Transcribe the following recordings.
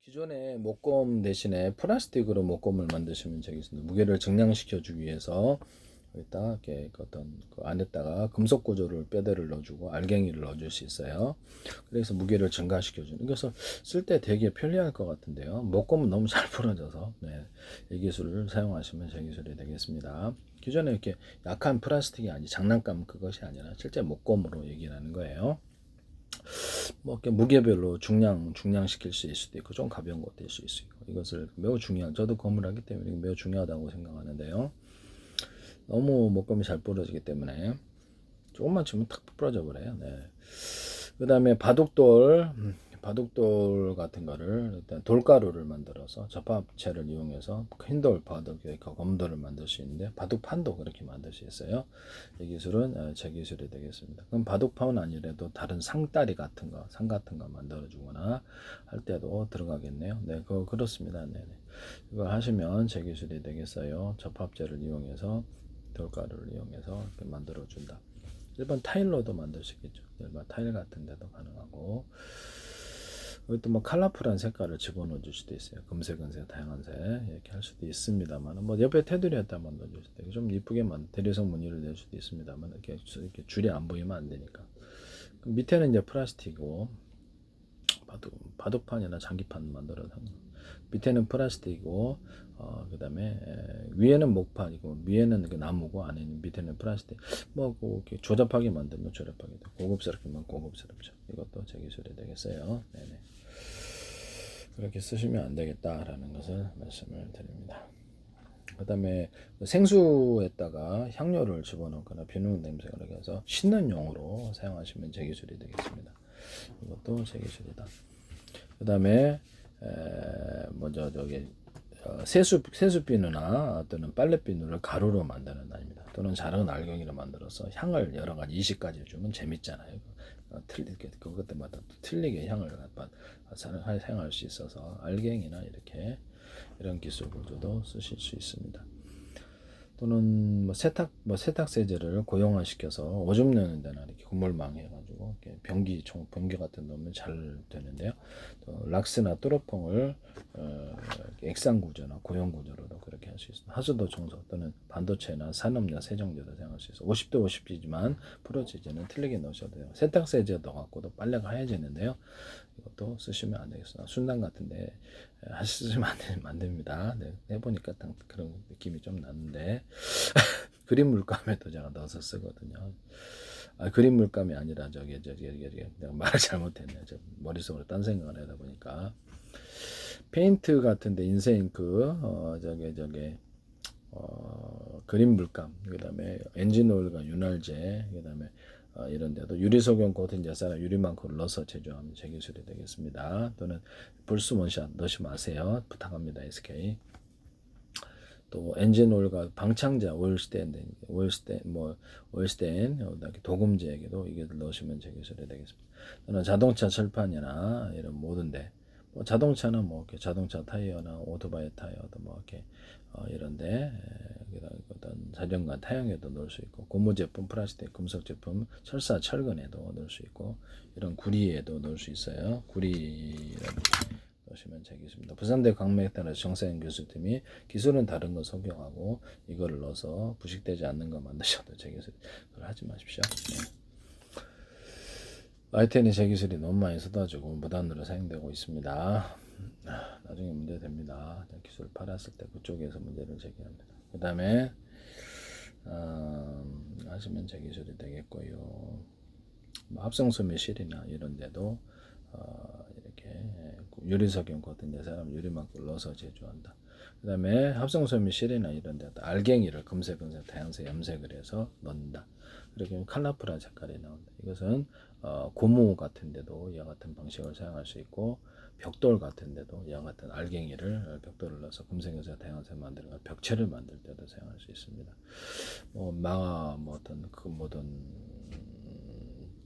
기존의 목검 대신에 플라스틱으로 목검을 만드시면 되겠습니다. 무게를 증량시켜 주기 위해서 여기다 이렇게 어떤 그 안에다가 금속 구조를 뼈대를 넣어주고 알갱이를 넣어줄 수 있어요. 그래서 무게를 증가시켜 주는. 그래서 쓸 때 되게 편리할 것 같은데요. 목검은 너무 잘 부러져서 이 기술을 사용하시면 제 기술이 되겠습니다. 기존에 이렇게 약한 플라스틱이 아니 장난감 그것이 아니라 실제 목검으로 얘기를 하는 거예요. 뭐 이렇게 무게별로 중량시킬 수 있을 수도 있고 좀 가벼운 것도 있을 수 있고 이것을 매우 중요한 저도 검을 하기 때문에 매우 중요하다고 생각하는데요. 너무 목검이 잘 부러지기 때문에 조금만 치면 탁 부러져 버려요. 그 다음에 바둑돌 같은 거를 일단 돌가루를 만들어서 접합체를 이용해서 흰돌, 바둑, 검돌을 만들 수 있는데 바둑판도 그렇게 만들 수 있어요. 이 기술은 제 기술이 되겠습니다. 그럼 바둑판은 아니라도 다른 상다리 같은 거, 상 같은 거 만들어주거나 할 때도 들어가겠네요. 네, 그렇습니다. 네네. 이거 하시면 제 기술이 되겠어요. 접합제를 이용해서 돌가루를 이용해서 이렇게 만들어준다. 일반 타일로도 만들 수 있겠죠. 일반 타일 같은 데도 가능하고 이것도 뭐 컬러풀한 색깔을 집어넣어 줄 수도 있어요. 금색, 은색, 다양한 색 이렇게 할 수도 있습니다만 뭐 옆에 테두리 했다 만들어 줄 수도 있고 좀 이쁘게 대리석 무늬를 낼 수도 있습니다만 이렇게 줄이 안 보이면 안 되니까. 밑에는 이제 플라스틱이고 바둑판이나 장기판 만들어서 밑에는 플라스틱이고 그 다음에 위에는 목판이고 위에는 그 나무고 안에는 밑에는 플라스틱 뭐 이렇게 조잡하게 만들면 조잡하게 되고 고급스럽게만 고급스럽죠. 이것도 제 기술이 되겠어요. 네네. 그렇게 쓰시면 안 되겠다라는 것을 말씀을 드립니다. 그 다음에 생수에다가 향료를 집어넣거나 비누 냄새가 나게 해서 씻는 용으로 사용하시면 제 기술이 되겠습니다. 이것도 제 기술이다. 그 다음에 먼저 저기 세수비누나 또는 빨래비누를 가루로 만드는 아닙니다. 또는 작은 알갱이로 만들어서 향을 여러 가지 20가지 주면 재밌잖아요. 틀리게 그것마다 틀리게 향을 사용할 수 있어서 알갱이나 이렇게 이런 기술 구조도 쓰실 수 있습니다. 또는 세탁 세제를 고용화시켜서 오줌 내는 데나 이렇게 그물망 해가지고 이렇게 변기 같은 데 넣으면 잘 되는데요. 또 락스나 뚜러퐁을 액상 구조나 고용 구조로도 그렇게 할 수 있습니다. 하수도 청소 또는 반도체나 산업용 세정제도 사용할 수 있어요. 50대 50이지만 프로치즈는 틀리게 넣으셔도 돼요. 세탁 세제 넣어갖고도 빨래가 하얘지는데요. 이것도 쓰시면 안 되겠습니다. 순단 같은데 쓰시면 안 됩니다. 네, 해보니까 그런 느낌이 좀 나는데 그림 물감에도 제가 넣어서 쓰거든요. 그림 물감이 아니라 내가 말을 잘못했네요. 머릿속으로 딴 생각을 하다 보니까 페인트 같은데 인쇄잉크 그림 물감 그다음에 엔진 오일과 윤활제 그다음에 이런 데도 유리소경 코팅 제사나 유리망크를 넣어서 제조하면 제 기술이 되겠습니다. 또는 불스 원샷 넣지 마세요. 부탁합니다. SK. 또 엔진 오일과 방창자 오일스텐 도금제에게도 이게 넣으시면 제 기술이 되겠습니다. 또는 자동차 철판이나 이런 모든데 뭐 자동차는 뭐 이렇게 자동차 타이어나 오토바이 타이어도 뭐 이렇게 이런데 어떤 자전거 타양에도 넣을 수 있고 고무 제품, 플라스틱, 금속 제품, 철사, 철근에도 넣을 수 있고 이런 구리에도 넣을 수 있어요. 구리 넣으시면 되겠습니다. 부산대 광맥에 따라 정사연 교수팀이 기술은 다른 거 적용하고 이거를 넣어서 부식되지 않는 거 만드셔도 제 기술 그걸 하지 마십시오. 라이텐이 제 기술이 너무 많이 쏟아지고 무단으로 사용되고 있습니다. 나중에 문제 됩니다. 기술 팔았을 때 그쪽에서 문제를 제기합니다. 그 다음에 하시면 제 기술이 되겠고요. 합성소매 실이나 이런 데도 이렇게 유리석용 같은 데 사람 유리막을 넣어서 제조한다. 그 다음에 합성소매 실이나 이런 데 알갱이를 금색, 다양색, 염색을 해서 넣는다. 그렇게 컬러풀한 색깔이 나온다. 이것은 고무 같은 데도 이와 같은 방식을 사용할 수 있고 벽돌 같은 데도 이와 같은 알갱이를 벽돌을 넣어서 금색에서 다양색 만들고 벽체를 만들 때도 사용할 수 있습니다.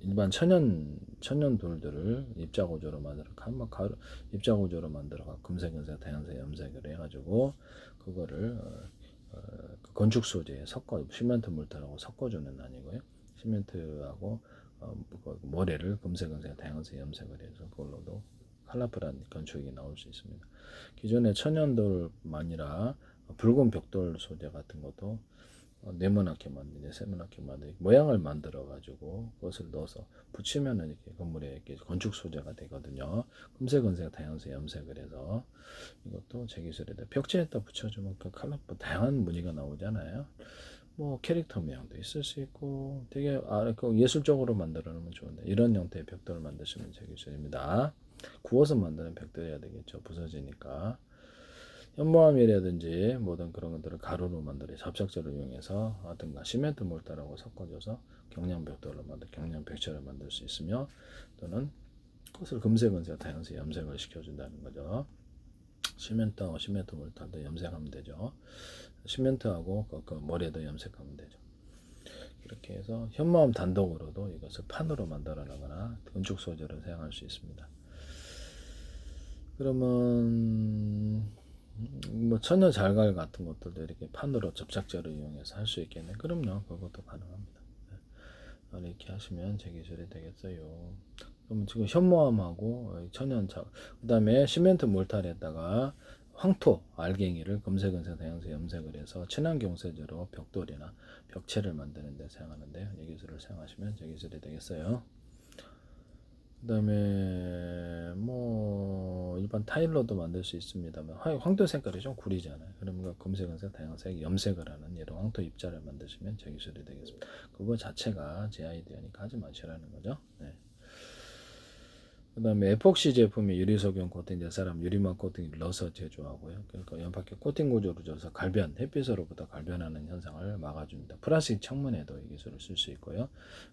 일반 천연 돌들을 입자구조로 만들어가 금색, 은색, 다양색, 염색을 해가지고 그거를 건축 소재에 시멘트 물질하고 섞어주는 아니고요. 시멘트하고 모래를 금색, 은색, 다양색 염색을 해서 그걸로도 컬러풀한 건축이 나올 수 있습니다. 기존의 천연돌뿐만 아니라 붉은 벽돌 소재 같은 것도 네모나게 만드냐 세모나게 만드냐 모양을 만들어 가지고 그것을 넣어서 붙이면은 이렇게 건물에 이렇게 건축 소재가 되거든요. 금색 다양색 염색을 해서 이것도 제 기술에다 벽지에다 붙여주면 그 컬러풀 다양한 무늬가 나오잖아요. 뭐 캐릭터 모양도 있을 수 있고 되게 그 예술적으로 만들어 놓으면 좋은데 이런 형태의 벽돌을 만드시면 제 기술입니다. 구워서 만드는 벽돌이어야 되겠죠. 부서지니까. 현무암이라든지 모든 그런 것들을 가루로 만들어 접착제를 이용해서 하든가 시멘트 몰타라고 섞어줘서 경량벽돌로 경량벽체를 만들 수 있으며 또는 그것을 금색 다양색 염색을 시켜준다는 거죠. 시멘트하고 시멘트 몰타도 염색하면 되죠. 시멘트하고 그 모래도 염색하면 되죠. 이렇게 해서 현무암 단독으로도 이것을 판으로 만들어내거나 건축 소재로 사용할 수 있습니다. 그러면 뭐 천연 잘갈 같은 것들도 이렇게 판으로 접착제로 이용해서 할 수 있겠네. 그럼요, 그것도 가능합니다. 이렇게 하시면 제 기술이 되겠어요. 그럼 지금 현무암하고 천연 자, 그다음에 시멘트 몰탈에다가 황토 알갱이를 금색 다양색 염색을 해서 친환경 소재로 벽돌이나 벽체를 만드는 데 사용하는데 이 기술을 사용하시면 제 기술이 되겠어요. 그다음에 뭐 일반 타일로도 만들 수 있습니다만 황토 색깔이 좀 구리잖아요. 그러면 금색 다양색 염색을 하는 이런 황토 입자를 만드시면 제 기술이 되겠습니다. 그거 자체가 제 아이디어니까 하지 마시라는 거죠. 네. 그다음에 에폭시 제품이 유리석용 코팅 사람 유리막 코팅을 넣어서 제조하고요. 그러니까 연파계 코팅 구조를 줘서 갈변 햇빛으로부터 갈변하는 현상을 막아줍니다. 플라스틱 창문에도 이 기술을 쓸 수 있고요.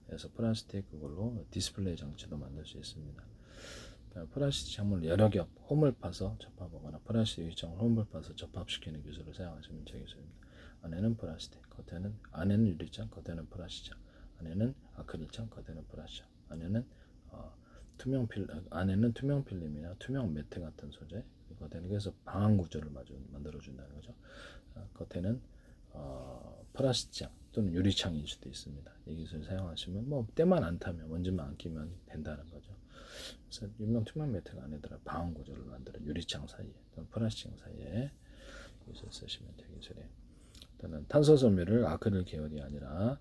그래서 플라스틱 그걸로 디스플레이 장치도 만들 수 있습니다. 플라스틱 창문을 여러 겹 홈을 파서 접합하거나 플라스틱 유리창을 홈을 파서 접합시키는 기술을 사용하시면 제 기술입니다. 안에는 플라스틱, 겉에는 안에는 유리창, 겉에는 플라스틱, 안에는 아크릴창, 겉에는 플라스틱, 안에는 안에는 투명 필름이나 투명 매트 같은 소재, 겉에는 그래서 방한 구조를 만들어 준다는 거죠. 겉에는 플라스틱 또는 유리창일 수도 있습니다. 이 기술을 사용하시면 뭐 때만 안 타면 먼지만 안 끼면 된다는 거죠. 그래서 유명 투명 매트가 안에다가 방한 구조를 만들어 유리창 사이에 또는 플라스틱 사이에 기술 쓰시면 되겠어요. 또는 탄소 섬유를 아크릴 계열이 아니라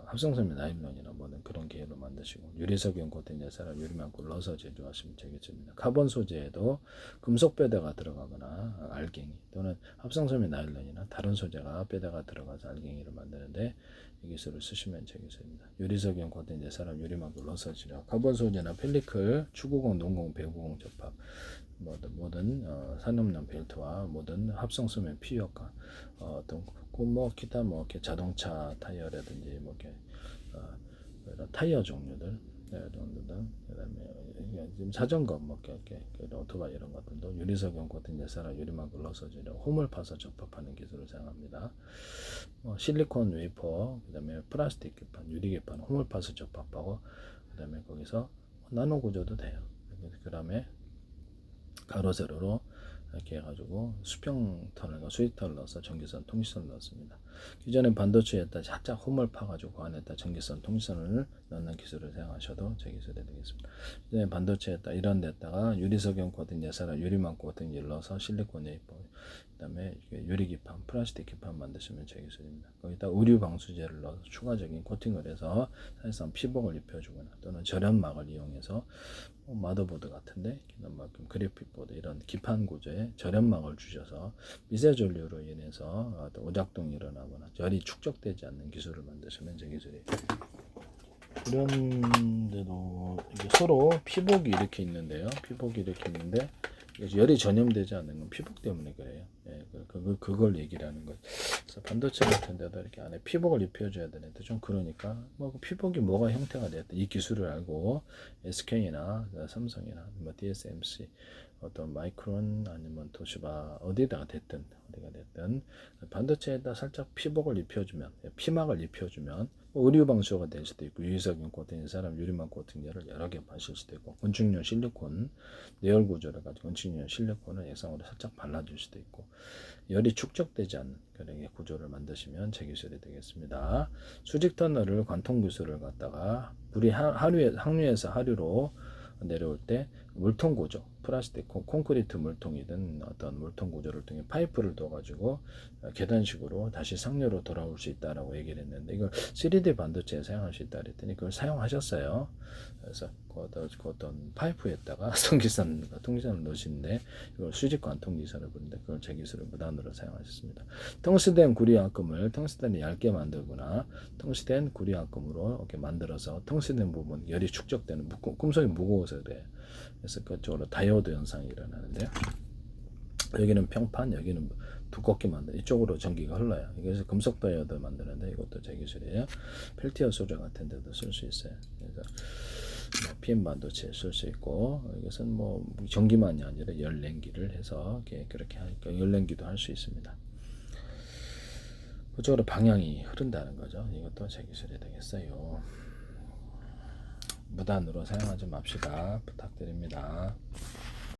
합성섬유 나일론이나 뭐든 그런 계열로 만드시고 유리석용 코팅 예사라 유리망구를 넣어서 제조하시면 되겠습니다. 카본 소재에도 금속 뼈대가 들어가거나 알갱이 또는 합성섬유 나일론이나 다른 소재가 뼈대가 들어가서 알갱이를 만드는데 이 기술을 쓰시면 되겠습니다. 유리석용 코팅 예사라 유리망구를 넣어서 제조 카본 소재나 펠리클 추구공 농공 배구공 접합 모든 산업용 벨트와 모든 합성섬유 피혁과 어떤 뭐 기타 뭐 이렇게 자동차 타이어라든지 뭐 이렇게 타이어 종류들 그다음에 지금 자전거 뭐 이렇게 오토바이 이런 것들도 유리석용 코팅 예사라 유리막을 넣어서 홈을 파서 접합하는 기술을 사용합니다. 실리콘 웨이퍼 그다음에 플라스틱 기판 유리 기판 홈을 파서 접합하고 그다음에 거기서 나노 구조도 돼요. 그다음에 가로 세로로 이렇게 해가지고 수평선을 수직선을 넣어서 전기선 통신선을 넣습니다. 기존의 반도체에다 살짝 홈을 파가지고 그 안에다 전기선 통신선을 넣는 기술을 사용하셔도 제 기술이 되겠습니다. 기존의 반도체에다 이런 데다가 유리석용 코팅 예사라 유리막 코팅을 넣어서 실리콘 웨이퍼 그다음에 유리기판 플라스틱 기판 만드시면 제 기술입니다. 거기다 의류 방수제를 넣어서 추가적인 코팅을 해서 사실상 피복을 입혀주거나 또는 절연막을 이용해서 마더보드 같은데 그만큼 그래픽보드 이런 기판 구조에 절연막을 주셔서 미세 전류로 인해서 오작동이 일어나거나 열이 축적되지 않는 기술을 만드시면 제 기술이 이런데도 이게 서로 피복이 이렇게 있는데요. 피복이 이렇게 있는데 열이 전염되지 않는 건 피복 때문에 그래요. 예, 그걸 얘기를 하는 거예요. 그래서 반도체 같은 데도 이렇게 안에 피복을 입혀줘야 되는데 좀 그러니까 뭐 그 피복이 뭐가 형태가 됐든 이 기술을 알고 SK나 삼성이나 뭐 TSMC 어떤 마이크론 아니면 도시바 어디가 됐든 반도체에다 살짝 피복을 입혀주면 피막을 입혀주면 의류 방수가 될 수도 있고 유리석용 코팅 사람 유리막 코팅제를 여러 개 마실 수도 있고 건축용 실리콘 내열 구조를 가지고 건축용 실리콘을 예상으로 살짝 발라줄 수도 있고 열이 축적되지 않는 그런 구조를 만드시면 제 기술이 되겠습니다. 수직 터널을 관통 기술을 갖다가 물이 항류에서 하류로 내려올 때 물통 구조, 플라스틱, 콘크리트 물통이든 어떤 물통 구조를 통해 파이프를 둬가지고 계단식으로 다시 상료로 돌아올 수 있다라고 얘기를 했는데 이걸 3D 반도체에 사용할 수 있다 그랬더니 그걸 사용하셨어요. 그래서 그 어떤 파이프에다가 통기선을 넣으시는데 이걸 수직관 통기선을 부르는데 그걸 제 기술을 무단으로 사용하셨습니다. 텅스텐 구리압금을 텅스텐이 얇게 만들거나 텅스텐 구리압금으로 이렇게 만들어서 텅스텐 부분 열이 축적되는 금속이 무거워서 그래. 그래서 그쪽으로 다이오드 현상이 일어나는데요. 여기는 평판, 여기는 두껍게 만든 이쪽으로 전기가 흘러요. 그래서 금속 다이오드 만드는데 이것도 제 기술이에요. 펠티어 소재 같은 데도 쓸 수 있어요. 그래서 PM 반도체에 쓸 수 있고 이것은 뭐 전기만이 아니라 열냉기를 해서 그렇게 하니까 열냉기도 할 수 있습니다. 그쪽으로 방향이 흐른다는 거죠. 이것도 제 기술이 되겠어요. 무단으로 사용하지 맙시다. 부탁드립니다.